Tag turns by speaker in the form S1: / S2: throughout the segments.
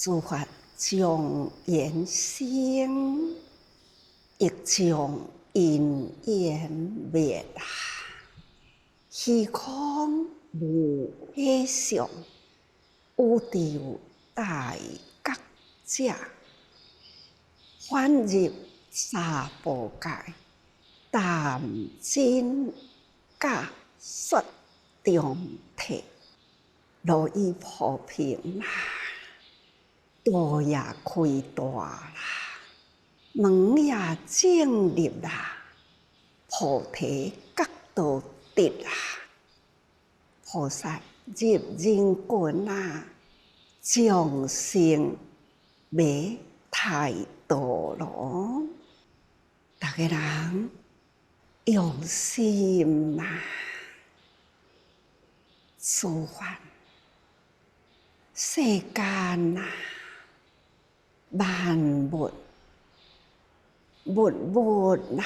S1: 诸法将缘生，亦将因缘灭啊！虚空无虚相，宇宙大觉者，反入三宝界，谈真假说中体，如意普平啦，道也开大啦，门也正入啦，菩提觉道得啦，菩萨入人群啊，众生未太多咯。大家人用心啊，诸法世间啊，万物啊，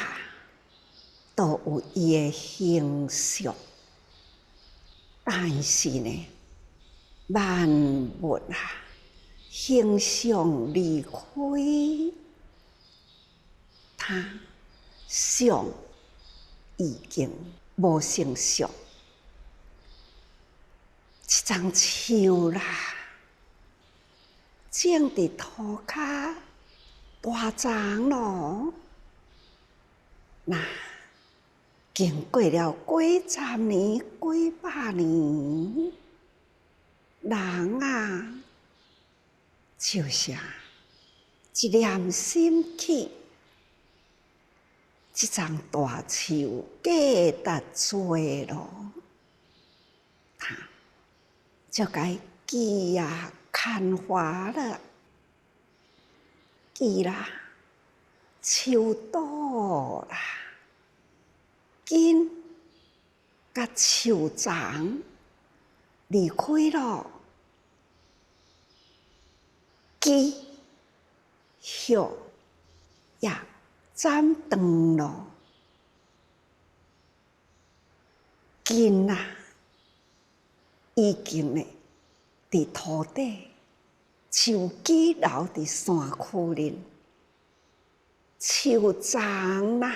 S1: 都有伊的形象，但是呢，万物啊，形象离开它，相已经无成相。一张树啦，种伫土骹大丛咯，那经过了几十年、几百年，人啊，就是一念心起，这张大树价值多咯，就该枝啊看花了，枝啦，树倒啦，根甲树丛离开了，枝叶也斩断了，根啊，已经呢，伫土底，树枝留伫山区里，树丛啦，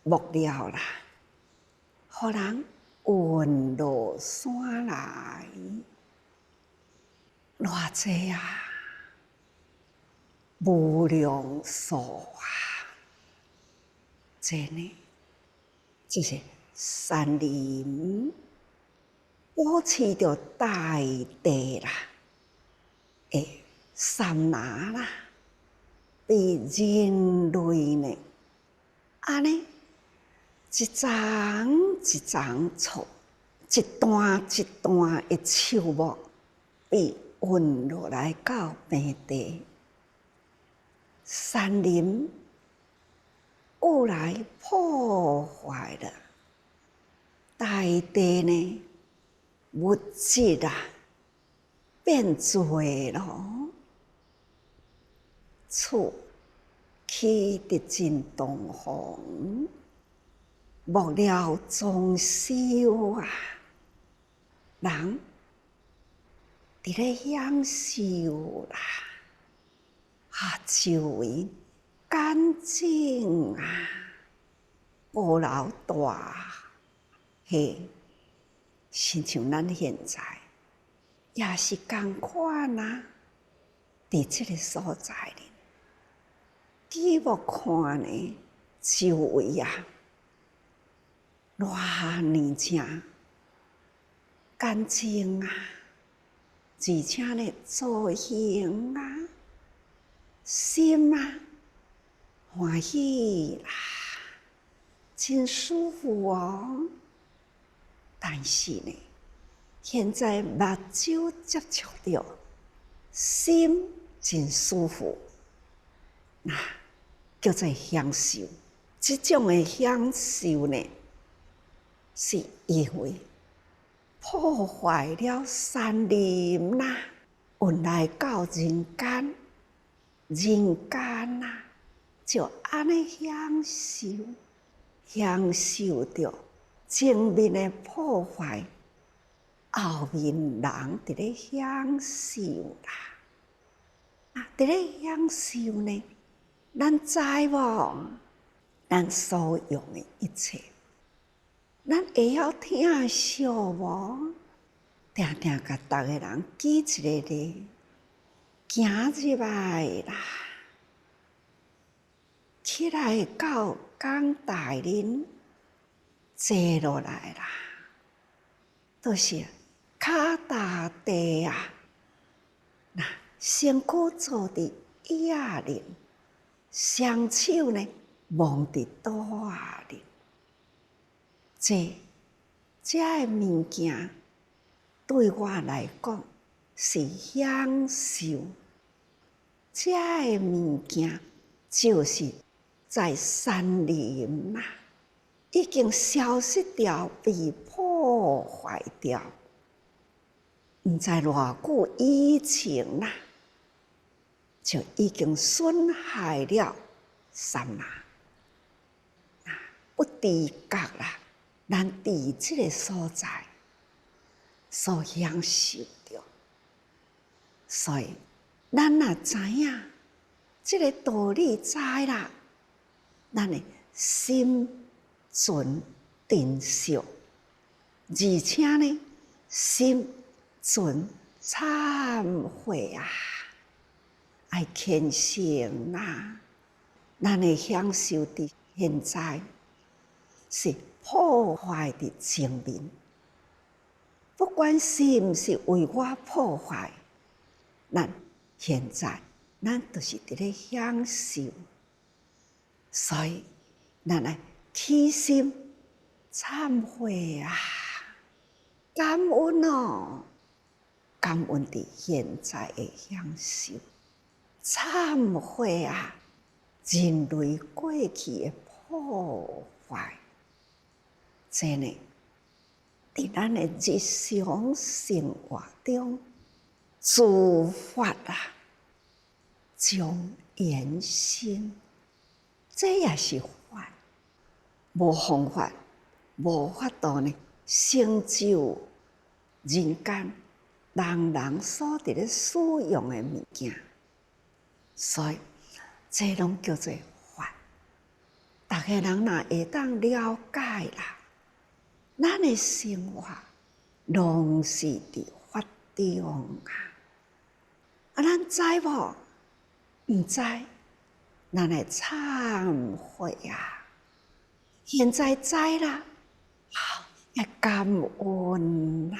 S1: 木了啦，互人运落山来，偌济啊，无量数啊，这呢，就是山林保持着大地啦，三拿啦，被人类呢，安尼一丛一丛草，一段一段的树木被运落来到平地，山林过来破坏了大地呢，物质啊变多咯，厝起得真东方，木料装修啊，人伫咧享受啦，周围干净啊，无留大嘿，亲像咱现在也是同款啊，伫这个所在里，记目看呢，周围啊，偌年正干净啊，而且呢，造型啊，心啊，欢喜啦，真舒服哦。但是呢，现在目睭接触到，心真舒服，那叫做享受。这种的享受呢，是因为破坏了山林啦，运来到人间，人间啊，就安尼享受着前面的破坏，后面人伫咧享受啦。伫咧享受呢，咱知无？咱所用的一切，咱会晓疼惜无？定定甲逐个人举一个例，行入来啦，起来到讲台恁，坐落来啦，都是脚踏地啊，那身躯坐伫椅仔里，双手呢摸伫肚仔里，这个物件对我来讲是享受。这个物件就是在山林啦，已经消失掉，被破坏掉。毋知偌久以前啦，就已经损害了山啦。不知觉啦，咱伫即个所在所享受着，所以咱若知影即个道理知啦，咱的心存珍惜，而且呢，心存忏悔啊，爱虔诚啊，咱的享受伫现在是破坏的前面，不管是毋是为我破坏，咱现在咱就是伫咧享受，所以咱来起心忏悔啊，感恩哦，感恩伫现在的享受，忏悔啊，人类过去的破坏。这呢，伫咱的日常生活中，自发啊，将延伸，这也是法。无方法，无法度呢，成就人间人所伫咧使用的物件，所以这拢叫做法。逐个人若会当了解啦。咱的生活拢是伫法中啊！咱知无？毋知，咱来忏悔啊！现在知啦，要感恩啊！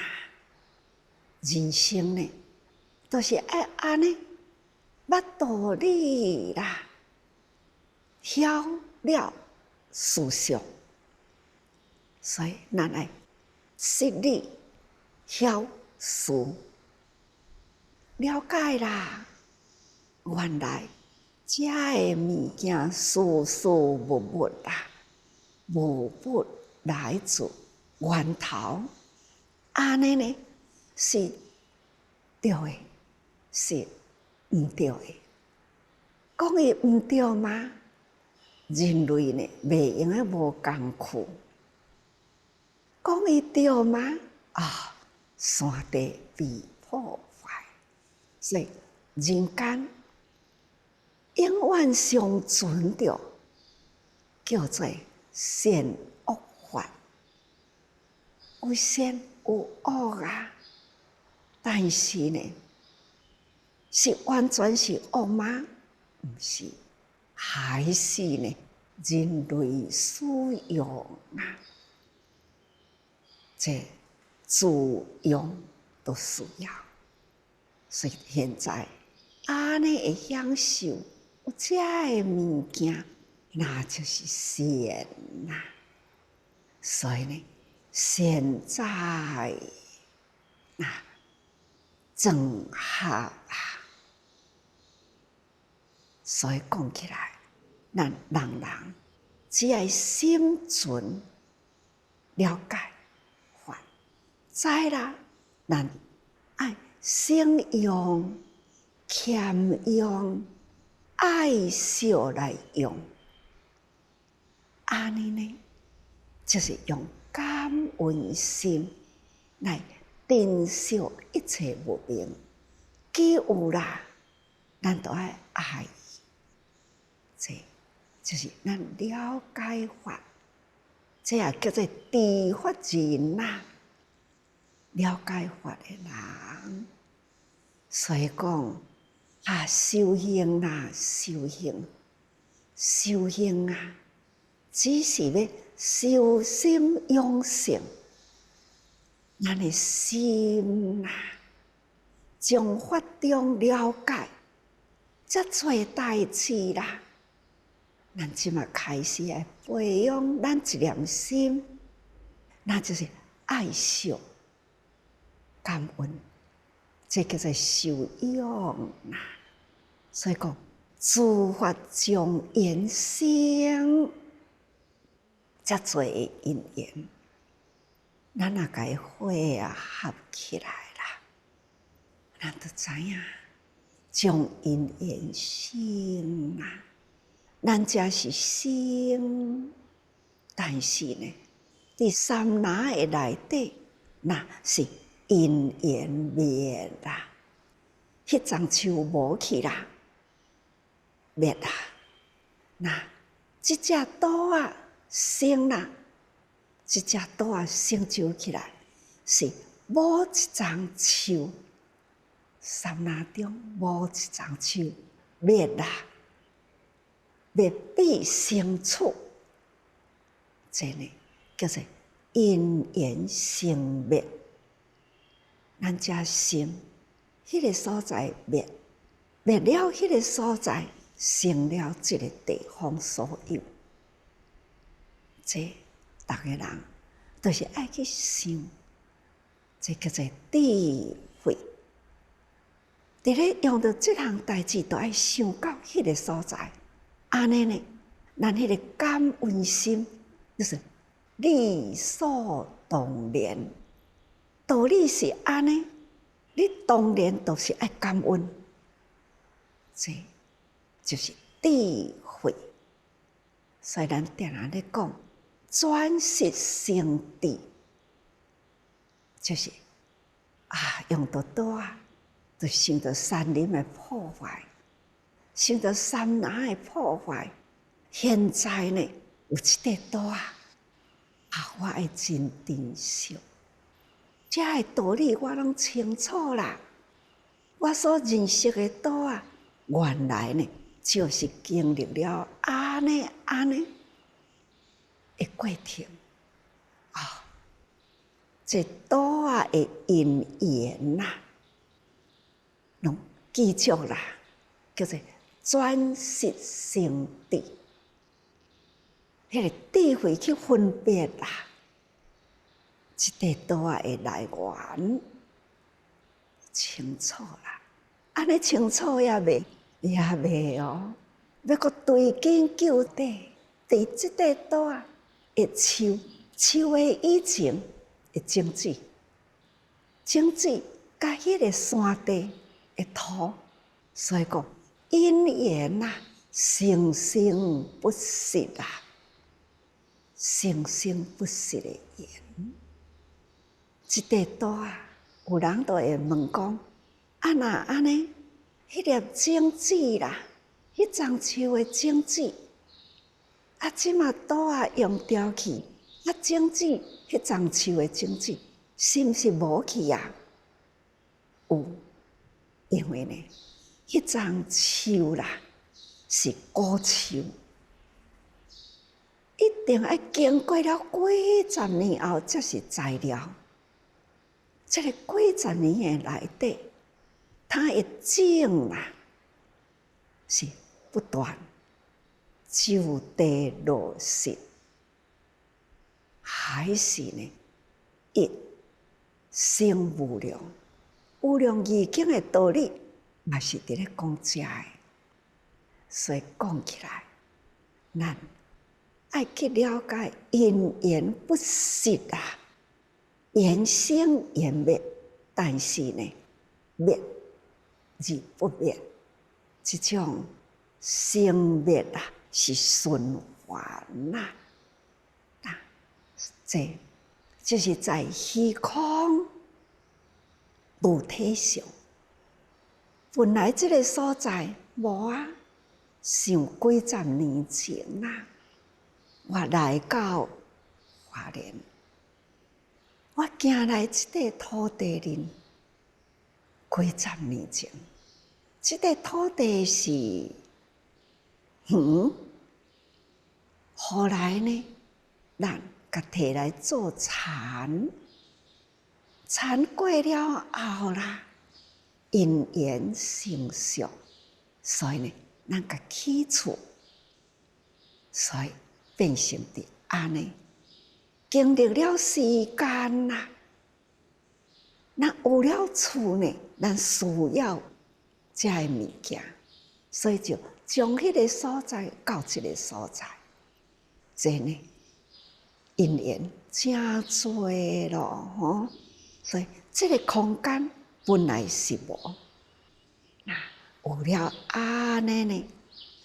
S1: 人生呢，都是爱安尼，捌道理啦，晓了事实。所以，咱来识理、晓事、了解啦。原来这个物件事事物物啦，物物来自源头。安尼呢，是对的，是毋对的。讲伊毋对吗？人类呢，袂用诶无共去。讲伊对吗？山地被破坏，所以人间永远尚存着叫做善恶法，有善有恶啊。但是呢，是完全是恶吗？毋是，还是呢人类使用啊。这自用都需要，所以现在安尼的享受，有这个物件，那就是善啦。所以呢，现在整合啦。所以讲起来，咱人只要心存了解。知啦，咱爱省用、谦用、爱惜来用，安尼呢，就是用感恩心来珍惜一切物命。既有啦，咱都爱爱，这就是咱了解法，这也叫做知法人呐。了解法的人，所以讲修行啦，修行啊，只是要修心养性，咱的心啊，从法中了解，遮多代志啦。咱即马开始来培养咱一念心，那就是爱惜、感恩，这叫做修养啦。所以讲，诸法从缘生，遮多因缘，咱若甲伊汇合起来啦，咱就知影从因缘生啊。咱遮是生，但是呢，伫三那的内底，那是因缘灭啦。迄丛树无去啦，灭啦。那即只岛啊生啦，即只岛啊成就起来，是无一丛树，三那中无一丛树灭啦。灭必生处，这呢叫做因缘生灭。咱遮心，迄个所在灭，灭了迄个所在，成了这个地方所有。这逐个人都是爱去想，这叫做智慧。伫咧用到这项代志，都爱想到迄个所在。安尼呢，咱迄个感恩心就是理所当然。道理是安尼，你当然都是爱感恩。这就是智慧。所以咱定定咧讲，转识成智，就是用到倒啊，就想到山林的破坏。想到三那的破坏，现在呢有一块岛啊，我爱真珍惜。这个道理我拢清楚啦。我所认识的岛啊，原来呢就是经历了安尼的过程这岛啊的因缘呐，拢记住啦，叫做转识成智，迄个智慧去分别啦，即块岛啊的来源清楚啦。安尼清楚也未哦，要搁追根究底，伫即块岛啊的树的以前的种子甲迄个山地的土，所以讲。因缘啊，生生不息啊，生生不息的缘。即块岛啊，有人都会问讲：若安尼，迄粒种子啦，迄丛树的种子，即马岛啊用掉去，种子迄丛树的种子，是毋是无去啊？有，因为呢。迄丛树啦，是古树，一定要经过了几十年后才是材料。这个几十年的内底，它的种啦是不断就地落实，还是呢一生无量，无量义经的道理。嘛是伫咧讲遮的，所以讲起来，咱爱去了解因缘不息啊，缘生缘灭，但是呢，灭而不灭，这种生灭啊是循环呐，这就是在虚空物体上。本来这个所在无啊，想几十年前啊，我来到花莲，我行来这个土地里，几十年前，这个土地是后来呢，咱甲摕来做田，田过了后啦，因缘成熟，所以呢，咱甲起厝，所以变成伫安尼。经历了时间啦，咱有了厝呢，咱需要这个物件，所以就从迄个所在到这个所在。这呢，因缘真多咯，吼！所以这个空间本来是无，那有了安尼呢，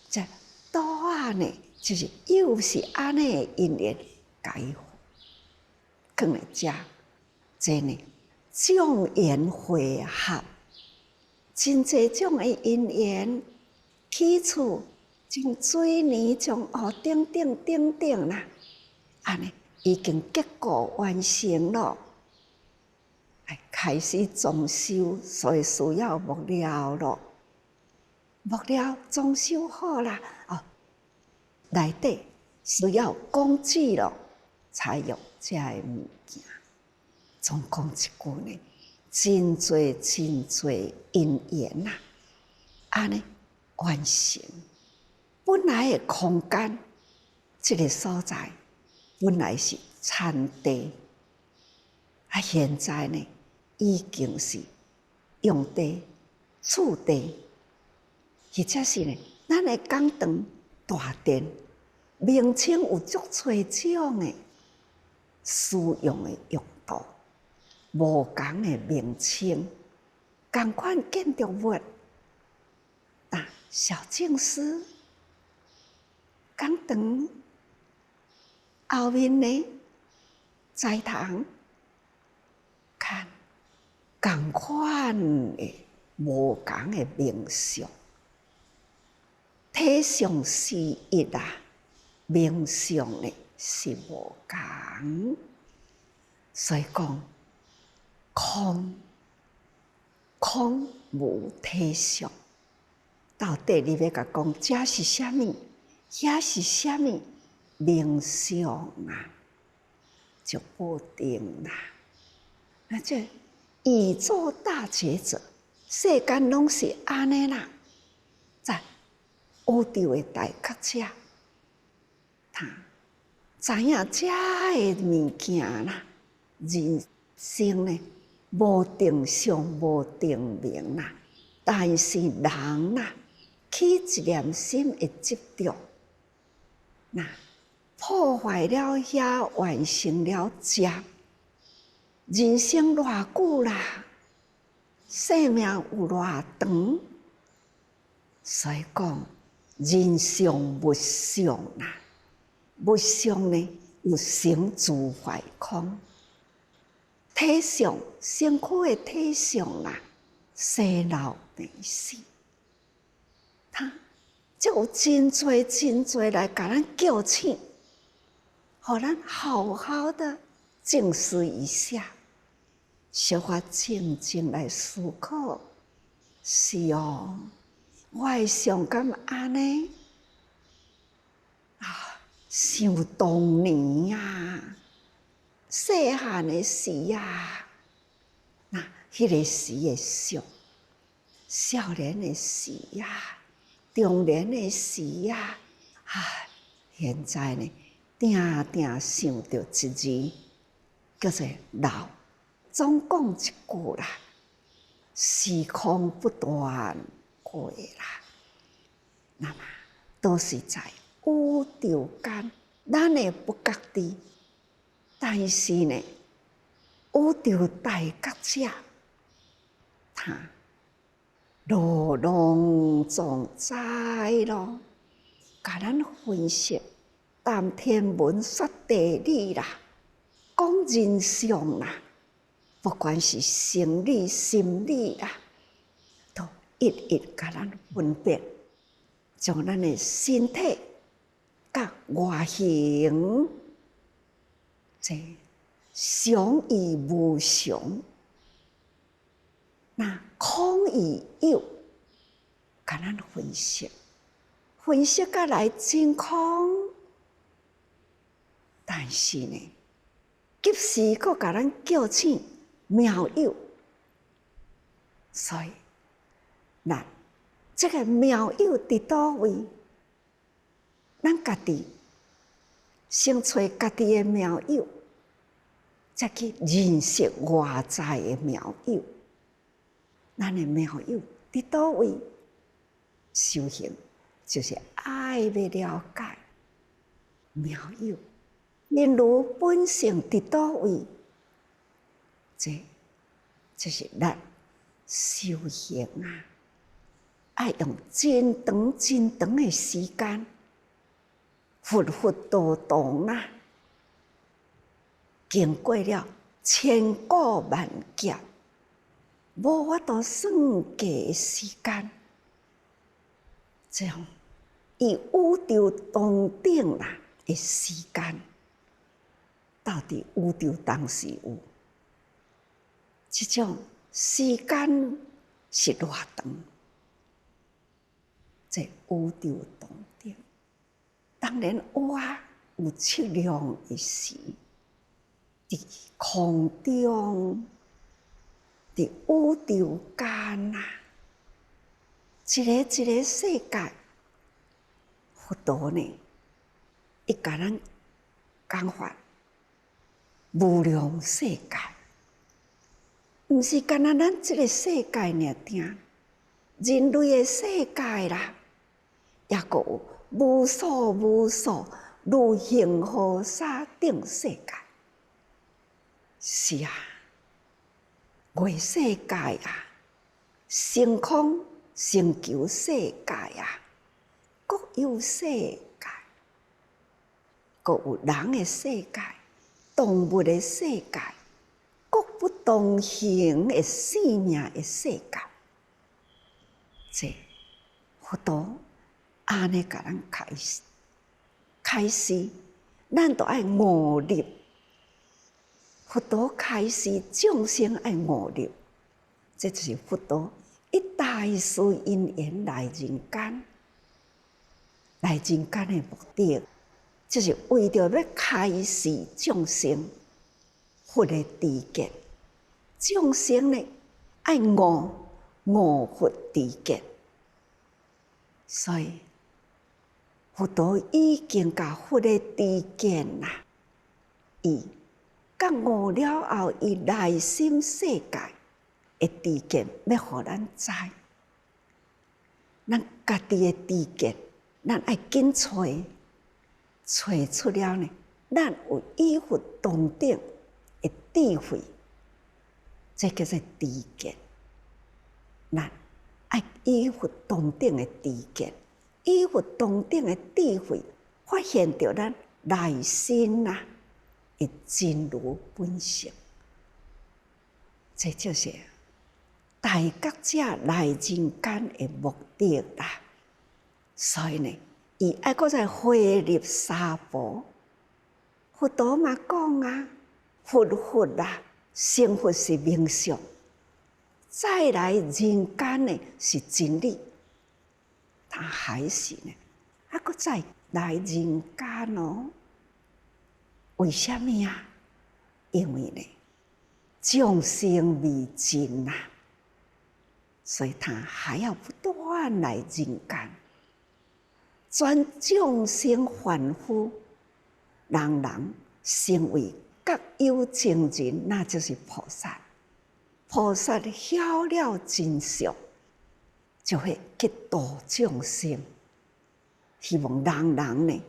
S1: 这岛啊呢，就是又是安尼的因缘解放来遮，这呢众缘汇合，真侪种的因缘起厝。种水泥，种等啦，安尼已经结构完成了，开始装修，所以需要木料咯。木料装修好啦，内底需要工具咯，才有这个物件。总讲一句呢，真侪因缘呐，安尼完成。本来的空间，这个所在本来是田地，现在呢已经是用地、厝地，或者是呢，咱的讲堂、大殿，名称有足多种的使用的用途，无同的名称，同款建筑物，小静思。讲堂后面呢，斋堂，看同款的无同的名相，体相是一啦，名相呢是无同，所以讲空无体相，到底你要甲讲这是啥物？遐是啥物名相啊？就不定啦。那这宇宙大觉者，世间拢是安尼啦。在宇宙的大觉者，他知影这个物件啦，人生呢无定相，无定名啦。但是人啦，起一念心的执着。破坏了遐，完成了这，人生偌久啦，生命有偌长，所以讲人相物相啦，物相呢有成自坏空，体相身躯的体相啦，生老病死，就有真多来甲咱叫醒，互咱好好的静思一下，小可静静来思考。是哦，我会想感安尼想当年啊，细汉的时啊，迄个时的相，少年的时啊。中年的时啊，现在呢，定想到一字，叫做老。总讲一句啦，时空不断过啦，那么都是在宇宙间，咱的不觉知，但是呢，宇宙大觉者，他。罗龙总在咯，甲咱分析谈天文说地理啦，讲人相啦，不管是生理、心理啦，都一一甲咱分别，将咱的身体甲外形，这常与无常，那空与有，甲咱分析，分析甲来真空，但是呢，及时佫甲咱叫醒妙有，所以咱这个妙有伫倒位？咱家己先找家己的妙有，才去认识外在的妙有。咱的妙有伫倒位？修行就是爱要了解妙有，因如本性伫倒位？这就是咱修行啊！爱用真长真长的时间，佛佛道道啊，经过了千古万劫，无法度算计的时间，这样以宇宙当顶啦的时间，到底宇宙当时有？这种时间是偌长？这宇宙当顶，当然我有测量的时，伫空中，伫宇宙间啊，一个一个世界，佛陀呢，伊甲咱讲法，无量世界，毋是干那咱这个世界尔定，人类的世界啦。也阁有无数无数如恒河沙等世界，是啊，外世界啊，星空星球世界啊，各有世界，阁有人的世界、动物的世界，各不同形的生命的世界，这佛陀安尼甲咱开始，咱都爱悟入。佛陀开始，众生爱悟入，这就是佛陀一大事因缘来人间，来人间的目的，就是为着要开示众生佛的知见。众生呢爱悟佛知见，所以佛陀已经甲佛的知见啦，伊甲悟了后，伊内心世界的知见要互咱知，咱家己的知见，咱爱紧找出了呢，咱有与佛同等的智慧，这叫做知见。咱爱与佛同等的知见，与佛同等的智慧，发现到咱内心啊的真如本性，这就是大觉者来人间的目的啦。所以呢，伊爱搁再回入娑婆。佛陀嘛讲啊，佛啊，成佛是名相，再来人间呢是真理。他还是呢，搁再来人间哦。为什么啊？因为呢，众生未尽啊，所以他还要不断来人间，转众生凡夫，人人成为觉有情人，那就是菩萨。菩萨晓了真相，就会去度众生。希望人人呢，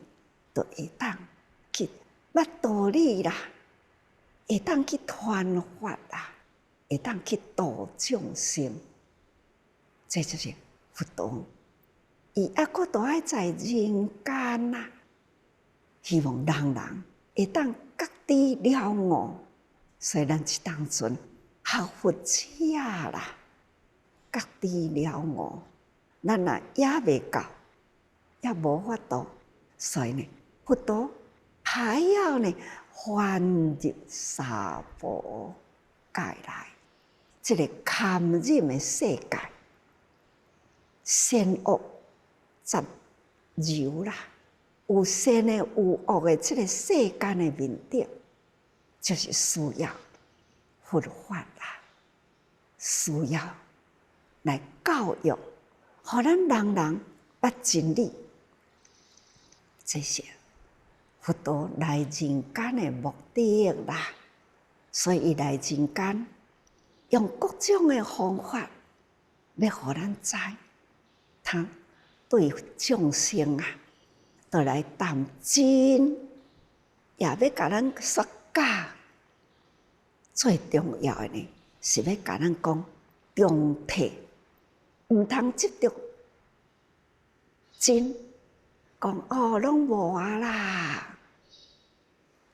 S1: 都会当去捌道理啦，会当去传法啦，会当去度众生。这就是佛陀，伊还阁都爱在人间呐，希望人人会当觉知了悟。所以咱这当阵学佛者啦，各地了悟，咱也未到，也无法度，所以呢，佛陀还要呢翻入娑婆界来，这个堪忍的世界，善恶杂糅啦，有善的有恶的，这个世间的面顶，就是需要佛法啦，需要来教育，互咱人人捌真理。这些佛陀来人间的目的啦，所以伊来人间，用各种的方法，要互咱知，他对众生啊，都来谈真，也要甲咱说假。最重要的呢，是要甲咱讲中体，毋通执着真，讲哦，拢无啊啦。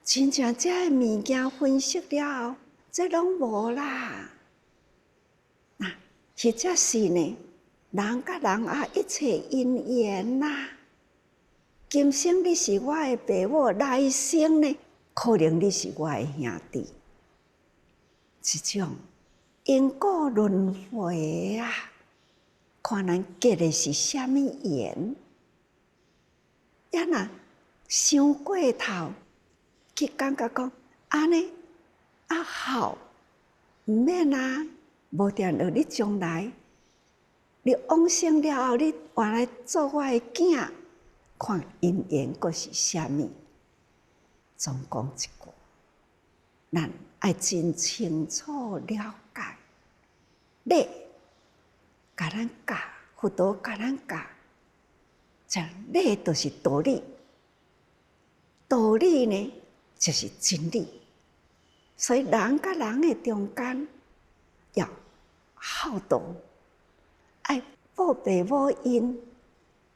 S1: 真正这个物件分析了后，这拢无啦。或者是呢，人甲人啊，一切因缘啦。今生你是我的爸母，来生呢，可能你是我的兄弟。这种因果轮回啊，看咱结的是啥物缘，也若想过头，去感觉讲安尼啊好，毋免啊，无定了你将来，你往生了后，你换来做我的囝，看因缘阁是啥物。总讲一句，咱爱真清楚了解，你甲咱教，佛陀甲咱教，这理就是道理，道理呢就是真理。所以人甲人的中间要孝道，爱报爸母恩，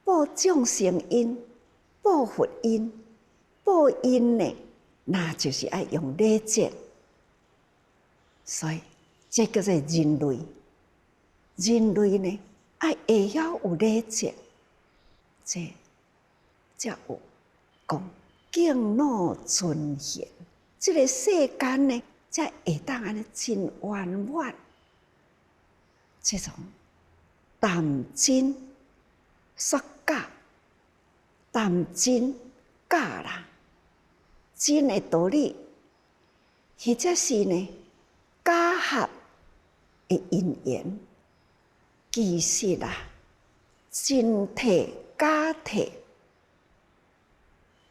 S1: 报众生恩，报佛恩。报恩呢，那就是爱用礼节。所以这叫做人类。人类呢，爱会晓有礼节，这才有讲敬老尊贤。这个世间呢，才会当安尼真圆满。这种谈真说假，谈真假啦，真的道理，或者是呢假合的因缘。其实啊，真体假体，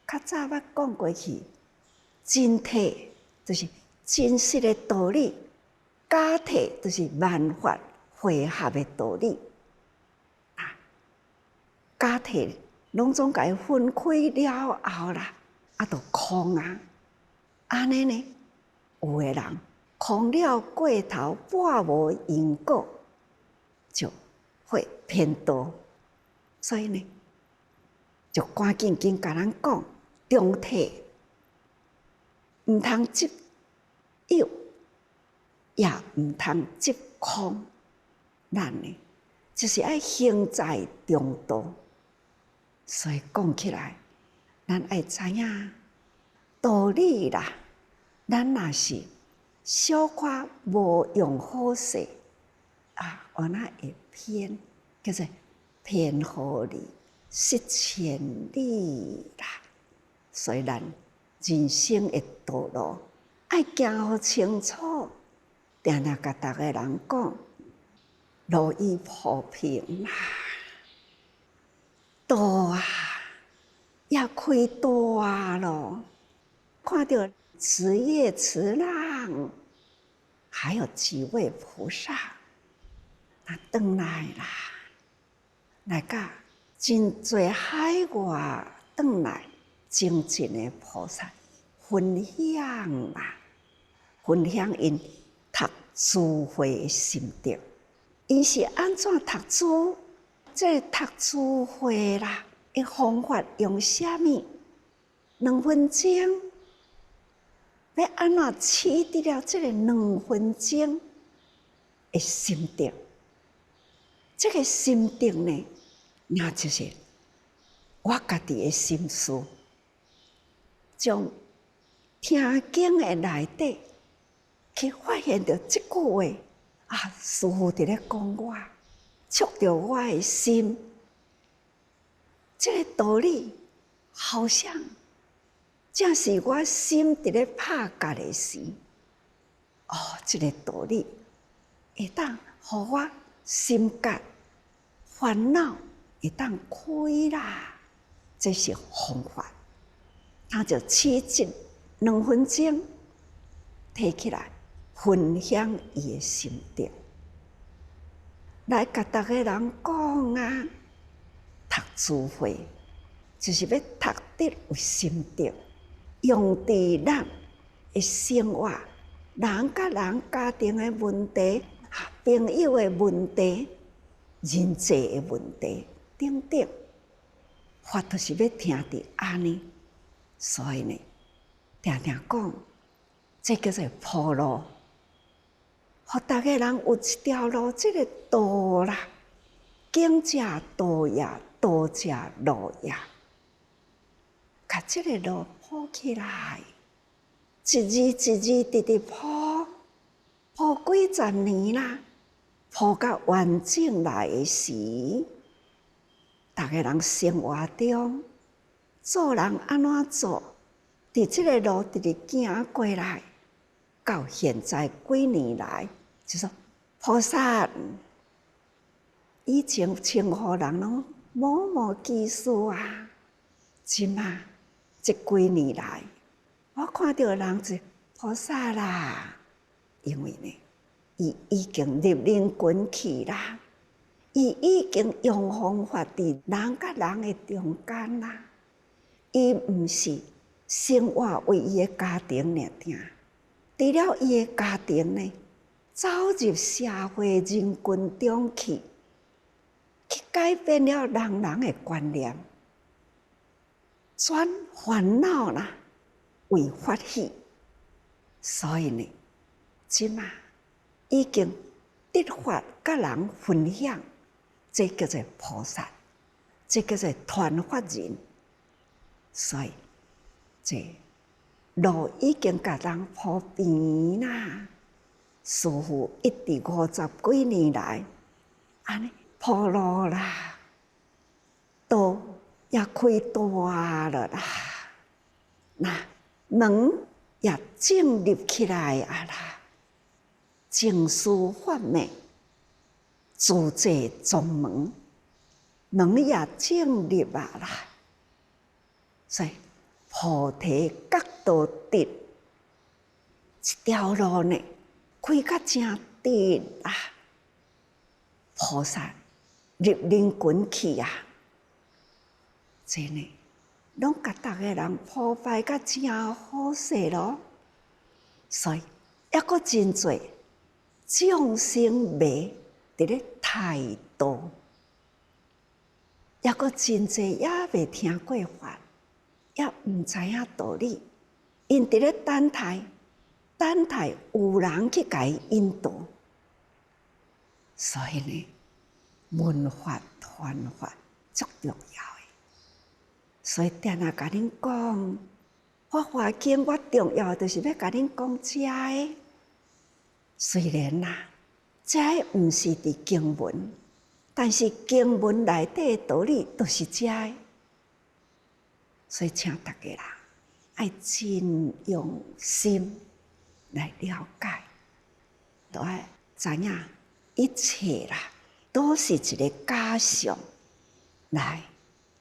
S1: 较早捌讲过去，真体就是真实的道理，假体就是万法汇合的道理。假体拢总甲伊分开了后啦，就空啊。安尼呢，有的人空了过头，半无因果，就会偏多。所以呢，就赶紧甲咱讲，中体毋通执有，也毋通执空。咱呢，就是爱行在中道。所以讲起来，咱爱知影道理啦。咱若是小可无用好势啊，我那会偏，叫做偏互你失千里啦。所以咱人生的道路爱行好清楚，定定甲逐个人讲，如意普平啦。道啊，要开大咯！看到慈叶慈浪，还有几位菩萨，那转来啦，来甲真侪海外转来精进的菩萨分享啦，分享因读智慧的心得，因是安怎读书？这读智慧啦，的方法用啥物？2分钟，要安怎取得了这个2分钟的心得？这个心定呢，那就是我家己的心思，从听经的内底去发现到这句话啊，师父伫咧讲我，触到我的心，这个道理好像正是我心伫咧拍架的时，哦，这个道理会当互我心结烦恼会当开啦，这是方法。他就取这2分钟，提起来分享伊的心得，来甲大家人讲啊，读智慧就是要读得有心得，用伫咱的生活，人甲人家庭的问题、朋友的问题、人际的问题等等，法就是要听伫安尼。所以呢，常常讲，这叫做铺路，互大家人有一条路，这个道啦，经者道也，道者路也，把这个路铺起来，一字一字直直铺，铺几十年啦，铺到完整来的时，大家人生活中。做人安怎做？伫这个路直直行过来，到现在几年来，就说菩萨以前称呼人拢某某技师啊，即嘛这几年来，我看到人就菩萨啦，因为呢，伊已经入灵滚去啦，伊已经用方法伫人甲人的中间啦。伊毋是生活为伊的家庭尔听，除了伊的家庭呢，走入社会人群中去改变了人的观念，转烦恼啦为欢喜，所以呢，即嘛已经得法甲人分享，这叫做菩萨，这叫做传法人。所以，这路已经甲人铺平啦。师父一直50几年来，安尼铺路啦，道也开大了啦，那门也建立起来啊啦，净思法门，自济宗门，门也建立啊啦。所以菩提角度直，一条路呢开甲正直啊！菩萨入灵滚去啊！真呢，拢甲大家人破坏甲正好势咯。所以抑阁真侪众生迷伫咧太多，抑阁真侪也未听过法。也毋知影道理，因伫咧等待有人去甲伊引导，所以呢，闻法传法足重要诶。所以定定甲恁讲，法华经我重要就是要甲恁讲遮诶。虽然啦，遮诶毋是伫经文，但是经文内底诶道理都是遮诶。所以，请大家啦，爱真用心来了解，都爱知影一切啦，都是一个假象来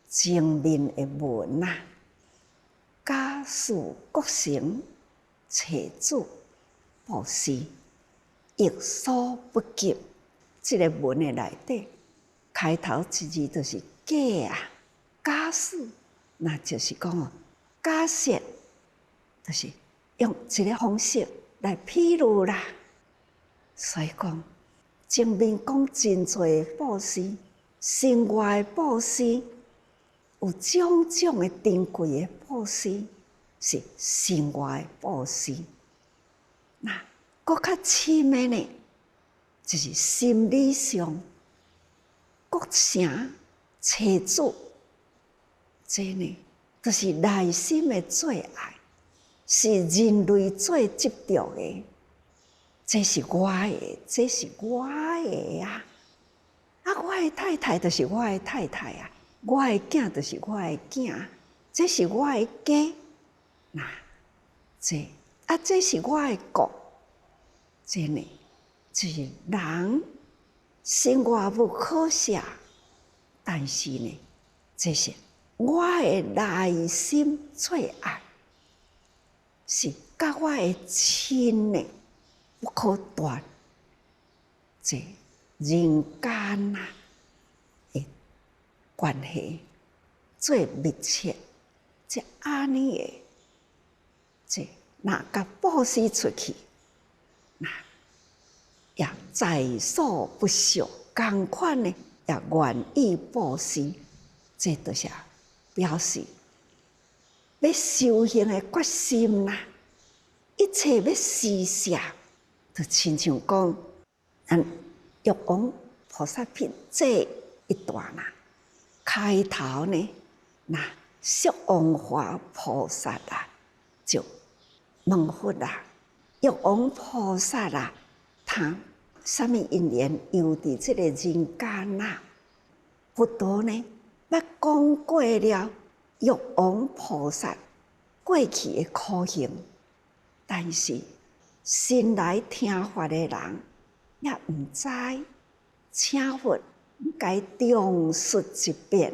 S1: 证明的文呐。假使国成，切主布施，欲所不及。这个文的内底，开头一字就是假啊，假使。那就是讲哦，假设就是用一个方式来披露啦。所以讲，证明讲真侪布施，生活的布施，有种种的珍贵的布施，是生活的布施。那更较深的呢，就是心理上成妻子，这呢，就是内心的最爱，是人类最执着的。这是我的，这是我的啊！啊，我的太太就是我的太太啊，我的囝就是我的囝，这是我的家。那这是我的国，这呢，就是人生活不可赦，但是呢，这是我的内心最爱，是甲我的亲的不可断。这人间啊的关系最密切，这安尼的，这若甲布施出去，那也在所不惜，同款呢也愿意布施，这就是表示要修行的决心啦。一切要施舍，就亲像讲。玉皇菩萨品这一段啦，开头呢，那释王华菩萨啊，就问佛啦，玉皇菩萨啦，他什么因缘游伫这个人间啊？佛陀呢，捌讲过了玉皇菩萨过去的苦行，但是新来听法的人。也毋知，请佛该重述一遍，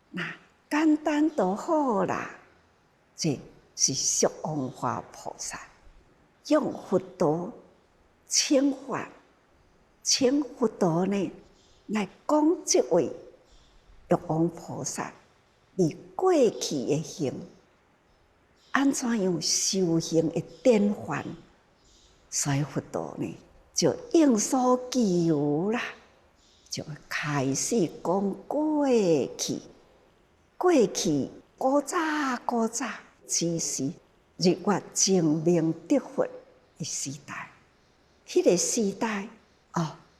S1: 那简单就好啦。这是释王华菩萨向佛陀请法，请佛陀呢来讲这位玉皇菩萨以过去的行，安怎样修行的典范，所以佛陀呢。就应所求啦，就开始讲过去。过去古早只是日月精明得佛的时代，迄个时代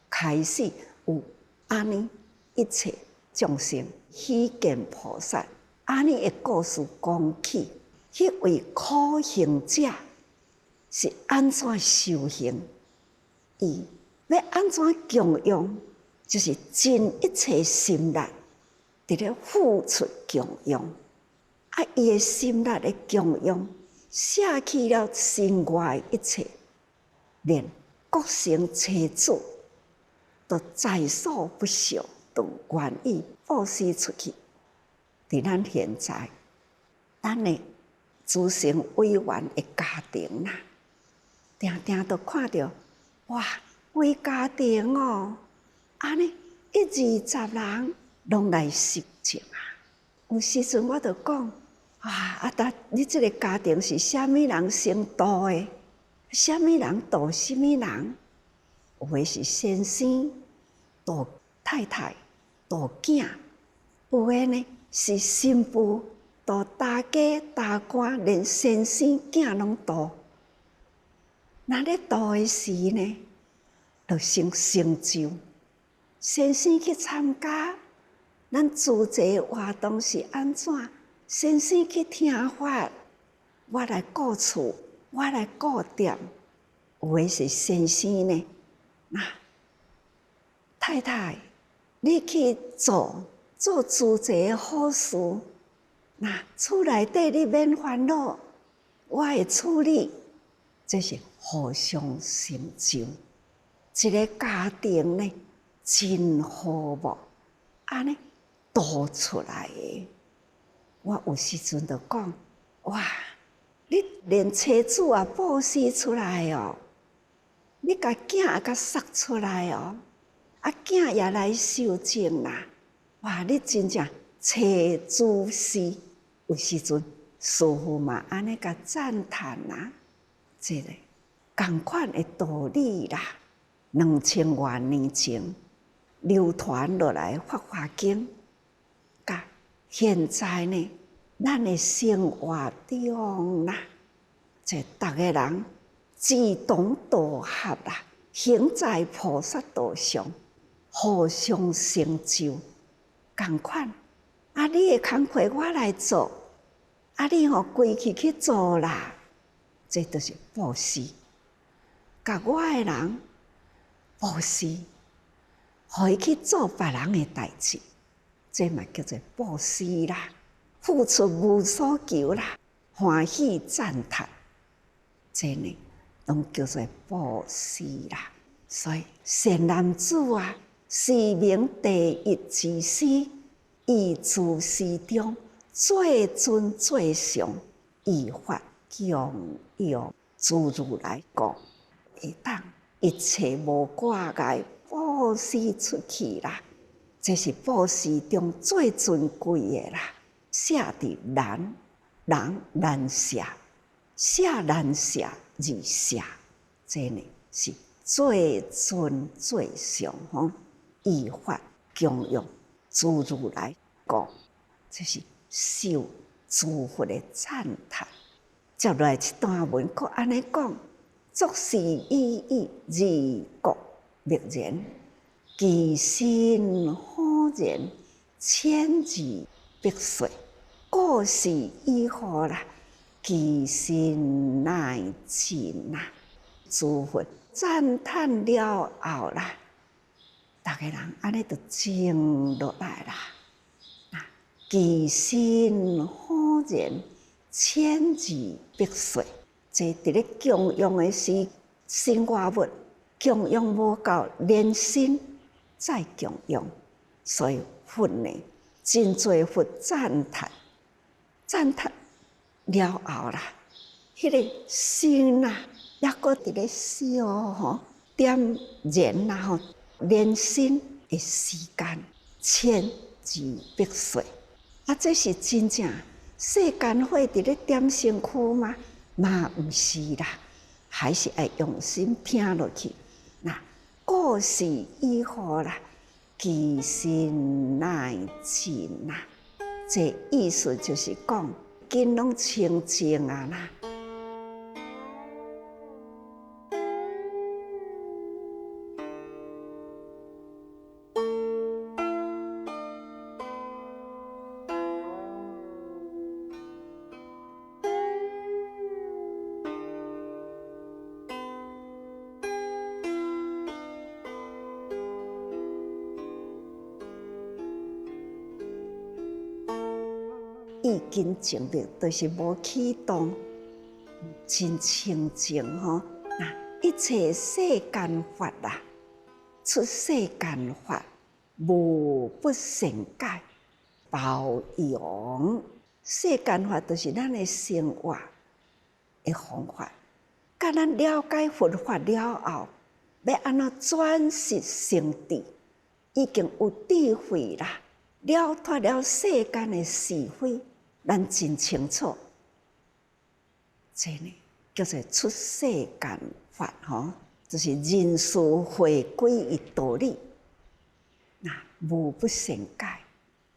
S1: 开始有安尼一切众生希见菩萨安尼的故事讲起，迄位苦行者是安怎修行？伊要安怎供养，就是尽一切心力伫咧付出供养。伊的心力的供养，舍弃了身外一切，连国生妻子都在所不惜，都愿意布施出去。伫咱现在，咱的诸生委员的家庭啦，定定都看到。哇，规家庭安尼120人拢来实证啊！有时阵我就讲，你这个家庭是虾米人先度的？虾米人度虾米人？有的是先生度太太度囝，有的呢是新妇度大家大官，连先生囝拢度。那咧度的时呢，就成就。先生去参加，咱自济活动是安怎？先生去听法，我来顾厝，我来顾店。有的是先生呢，太太，你去做自济的好事，厝内底你免烦恼，我会处理。这是互相成就，一个家庭呢，真和睦，安尼度出来的。我有时阵就讲，哇，你连妻子也布施出来哦，你甲囝也甲塞出来哦，囝也来修正啦，哇，你真正妻子师，有时阵师父嘛安尼甲赞叹啦。这个同款的道理啦，2000多年前流传落来《法华经》，甲现在呢，咱的生活中啦，这逐个人志同道合啦，行在菩萨道上，互相成就，同款。啊，你的工课我来做，啊，你规气去做啦，这就是布施。甲我的人布施，互伊去做别人的代志，这嘛叫做布施啦。付出无所求啦，欢喜赞叹，这呢，拢叫做布施啦。所以善男子啊，是名第一之师，以自师中最尊最上，依法供养诸如来讲，会当一切无挂碍布施出去啦。这是布施中最尊贵的啦。下伫难下，下难下而下，这呢是最尊最上吼，依法供养诸如来讲，这是受诸佛的赞叹。接来一段文，佫安尼讲：作是意义而国默然，其心豁然，千字必遂。故事以后啦，其心乃尽啦。诸佛赞叹了后啦，大家人安尼就静落来啦。其心豁然，千字必遂。这伫咧供养的是生活物，供养无够，连心再供养，所以佛呢，真侪佛赞叹。赞叹了后啦，迄个心啊，抑阁伫咧烧吼，点燃啦吼，连心的时间，千字必遂。啊，这是真正世间火伫咧点身躯吗？嘛毋是啦，还是爱用心听落去。那故事以后啦，其心乃尽啦。这意思就是讲，紧拢清净啊啦。意根静力，就是无启动，真清净吼。那一切世间法啦，出世间法，无不善解包容。世间法就是咱的生活的方法。甲咱了解佛法了后，要安怎转识成智，已经有智慧啦，了脱了世间的是非。咱真清楚，这呢叫做出世间法吼，就是人事回归的道理。那无不善解，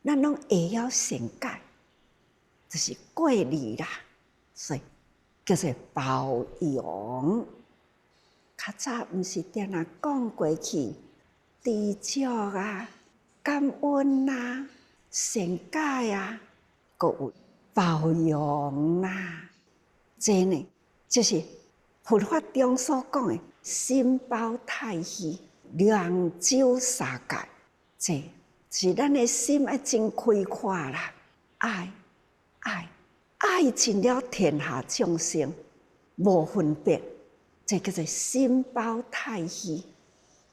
S1: 咱拢会晓善解，就是过理啦。所以叫做包容。较早毋是定啊讲过去，知足啊、感恩啊、善解啊。阁有包容啦，这呢就是佛法中所讲的心包太虚，两周三界。这是咱的心要真开阔啦，爱尽了天下众生，无分别。这叫做心包太虚。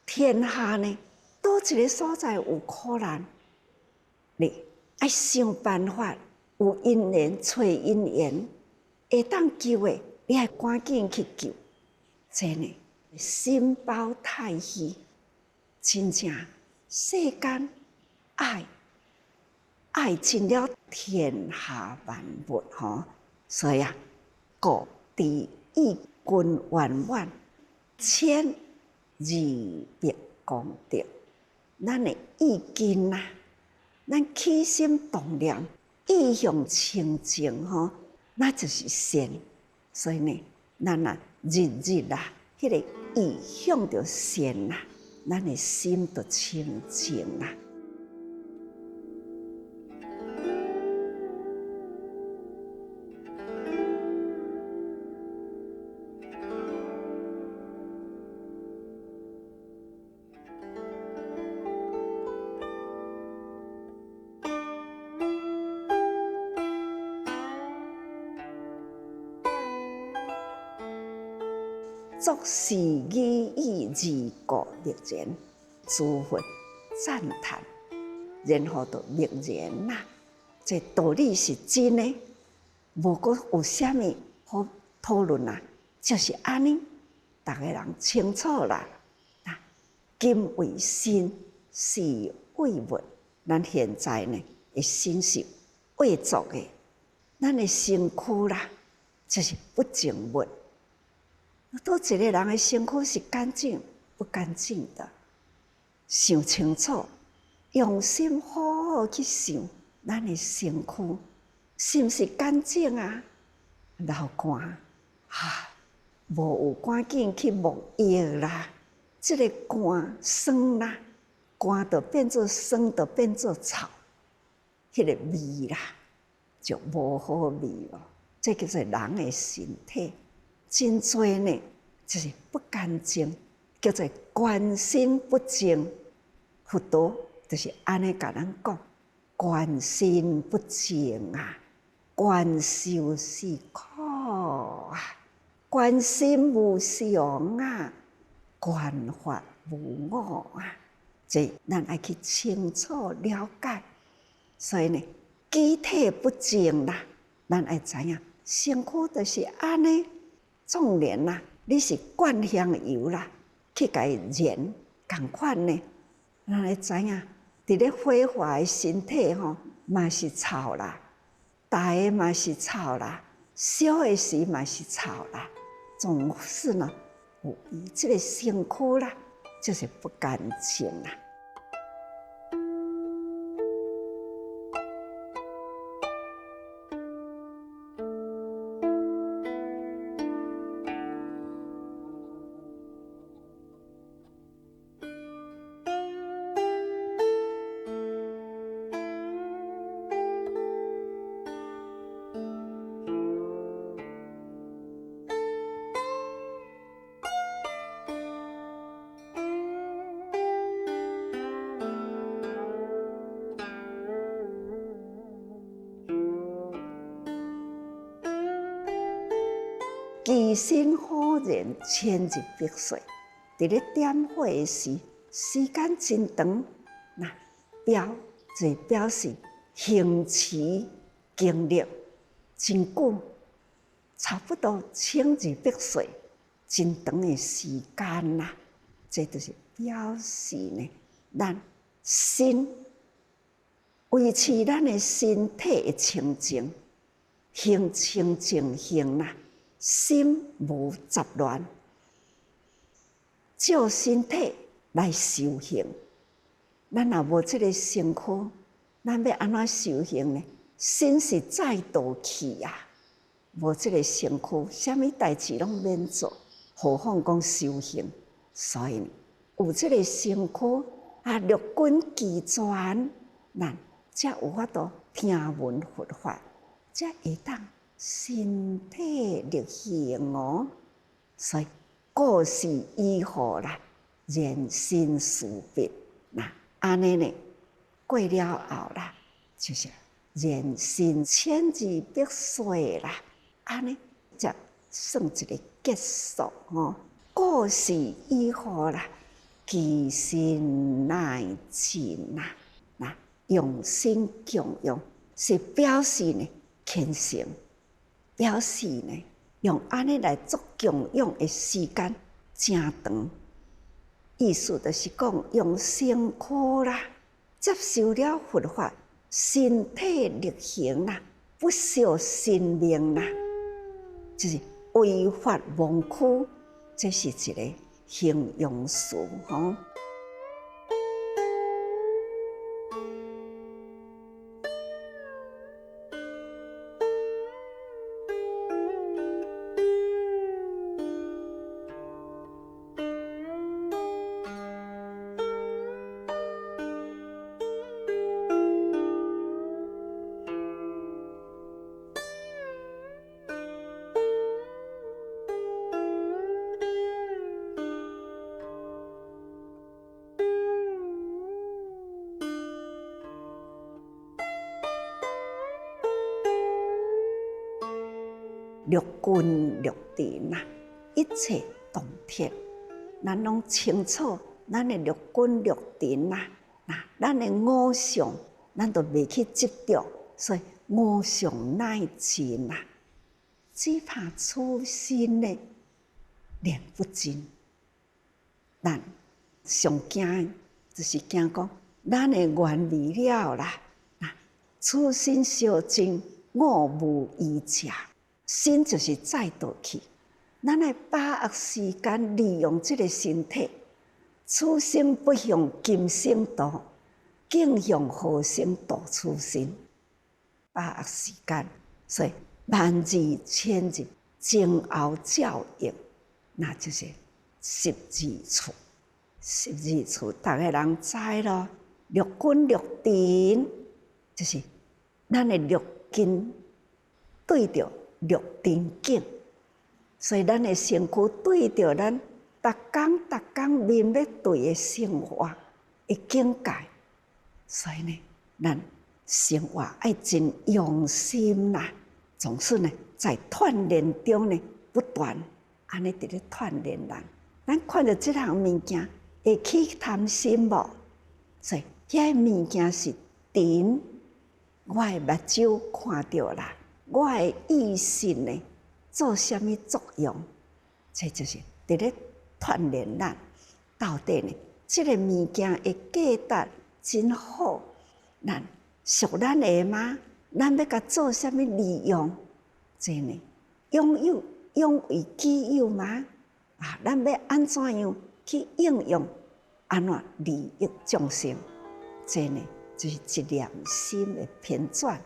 S1: 天下呢，倒一个所在有苦难，你爱想办法。有因缘找因缘，会当救的，你爱赶紧去救。这呢，心包太虚，真正世间爱尽了天下万物吼，所以啊，各地意君圆满，千二别功德。咱的意根啊，咱起心动念。意向清净吼，那就是善。所以呢，咱啊日日啦，迄个意向着善啦，咱的心就清净啦。作是语意而故默然，诸佛赞叹，然后就默然啦。这道理是真的，无过有啥物好讨论啊？就是安尼，大家人清楚啦。今为心是为物，咱现在呢，的心是为作的，咱的身躯啦，就是不净物。多一个人的身躯是干净不干净的？想清楚，用心好好去想，咱的身躯是毋是干净啊？流汗无有赶紧去沐浴啦，这个汗酸啦，汗就变做酸，就变做臭，迄个味啦就无好味咯。这叫做人的身体，真多呢，就是不干净，叫做观心不净。佛陀就是安尼甲咱讲，观心不净啊，观受是苦啊，观心无常啊，观法无我啊，这咱爱去清楚了解。所以呢，机体不净啦，咱爱知影，身躯就是安尼。纵然啦，你是灌香油啦，去甲伊燃，同款呢，咱爱知影，伫咧火化的身体吼，嘛是臭啦，大的嘛是臭啦，小的时嘛是臭啦，总是呢，有伊这个身躯啦，就是不干净啦。其身忽然千日碧水，伫咧点火时，时间真长，那就表示行持经历真久，差不多千日碧水，真长的时间啦。这就是表示呢，咱心维持咱的身体的清净，行清净行啦。心无杂乱，照身体来修行。咱若无这个身躯，咱要安怎修行呢？心是再度去啊！无这个身躯，啥物代志拢免做，何况讲修行？所以有这个身躯六根齐全，咱才有法度听闻佛法，才会当身体力行哦，所以故事以后啦，人心思别，那安尼呢过了后啦，就是人心千日碧水啦，安尼才算一个结束哦。故事以后啦，其心乃尽啦，那用心供养是表示呢虔诚。表示呢，用安尼来做供养的时间真长，意思就是讲用身躯啦，接受了佛法，身体力行啦，不惜生命啦，就是违法忘躯，这是一个形容词吼。六根六尘啊，一切动铁，咱拢清楚，咱的六根六尘啊，咱的五相，咱都袂去执着，所以五相乃尽啊，只怕初心呢练不精。咱上惊就是惊讲，咱的原理了啦，初心烧尽，五无余者，心就是再倒去。咱来把握时间，利用这个身体，初心不向今生度，竟向后生度初心。把握时间，所以万字千字，前后照应，那就是十二处。十二处，大家人知咯。六根六尘，就是咱的六根对着六尘境。所以咱的身躯对着咱逐工面要对的生活的境界，所以呢，咱生活要真用心啦。总是呢，在锻炼中呢，不断安尼伫咧锻炼人。咱看到这项物件，会起贪心无？所以遐物件是尘，我的目睭看到啦，我的意识呢？做什么作用？这就是伫咧锻炼咱到底呢？这个物件会价值真好，咱属咱的吗？咱要甲做什么利用？这呢？用为己有吗？咱要安怎样去应用？安怎利益众生？这呢，就是一念心的偏转。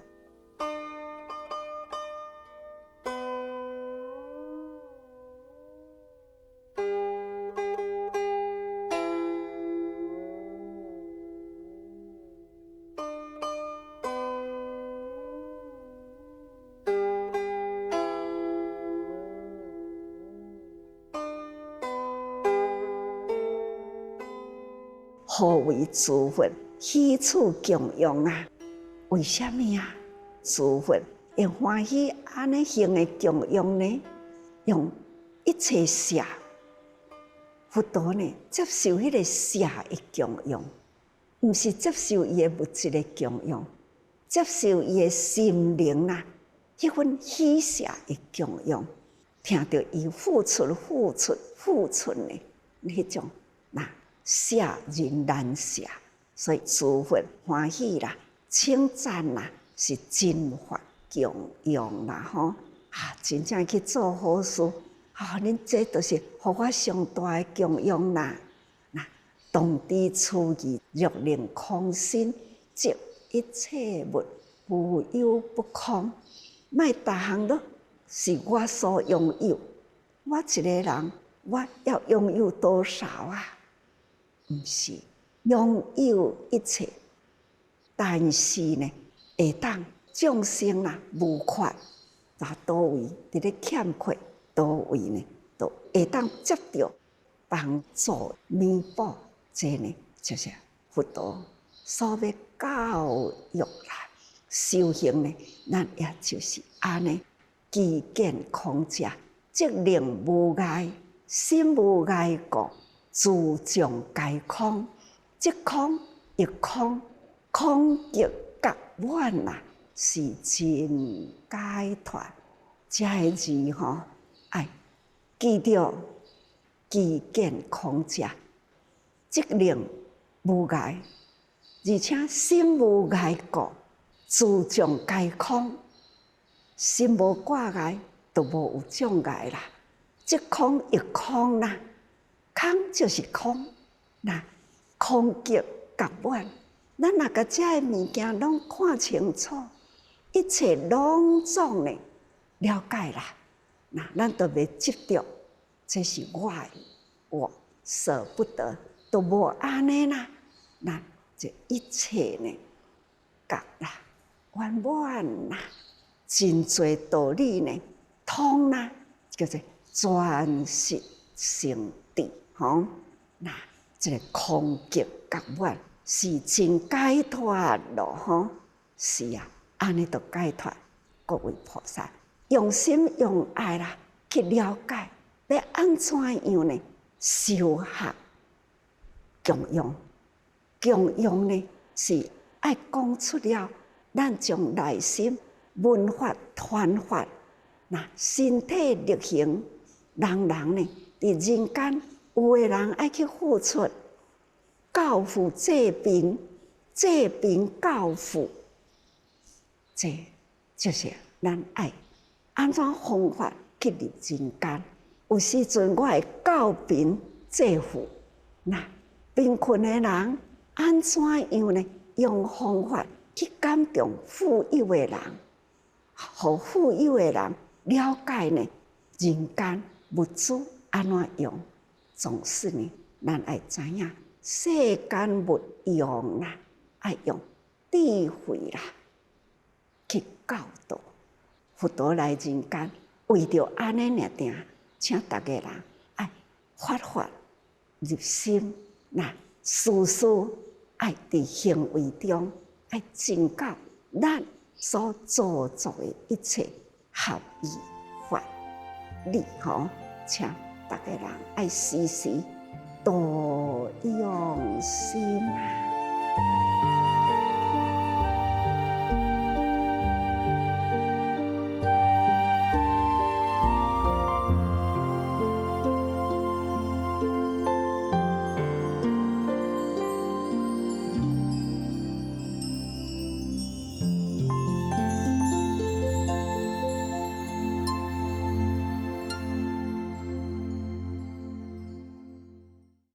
S1: 何为诸佛喜处供养啊？为什么啊？诸佛会欢喜安尼行的供养呢？用一切舍，佛陀呢接受迄个舍的供养，毋是接受伊的物质的供养，接受伊的心灵啊，迄份喜舍的供养，听到伊付出呢，迄种舍人难舍，所以诸佛欢喜啦，称赞啦，是真法供养啦吼！真正去做好事，恁这都是互我上大的供养啦。当知此义，若令空心，即一切物无有不空。莫逐项都是我所拥有，我一个人，我要拥有多少啊？毋是拥有一切，但是呢，会当众生无缺，倒位伫咧欠缺，倒位呢，都会当接着帮助弥补。这呢，就是佛陀所要教育啦。修行呢，咱也就是安尼，基建空者，即令无碍，心无碍故。自重皆空，即空亦空，空极觉满是真解脱。这个字爱记着基建空者，即令无碍，而且心无碍故，自重皆空。心无挂碍，就无有障碍啦。即空亦空啦。空就是空，空极觉满。咱若甲这个物件拢看清楚，一切拢总呢了解啦。咱就袂执着，这是我舍不得，都无安尼啦。这一切呢，觉啦，圆满啦，真侪道理呢，通啦，叫做转识成谛。这个空极觉满是真解脱咯，是啊，安尼就解脱。各位菩萨，用心用爱啦，去了解要安怎样呢？修学供养，供养呢是爱讲出了，咱将内心文化传法，那身体力行，人人呢伫人间，有的人爱去付出，教父济贫，济贫教父，这就是咱爱安怎方法去入人间。有时阵我会教贫济富，那贫困的人安怎样呢？用方法去感动富有的人，互富有的人了解呢人间物资安怎用。总是呢，咱爱知影世间物用啦，爱用智慧啦去教导。佛陀来人间，为着安尼尔定，请大家人爱发发入心，那事事爱伫行为中爱尽到咱所做作的一切合意法理吼，请大家人爱时时多用心啊。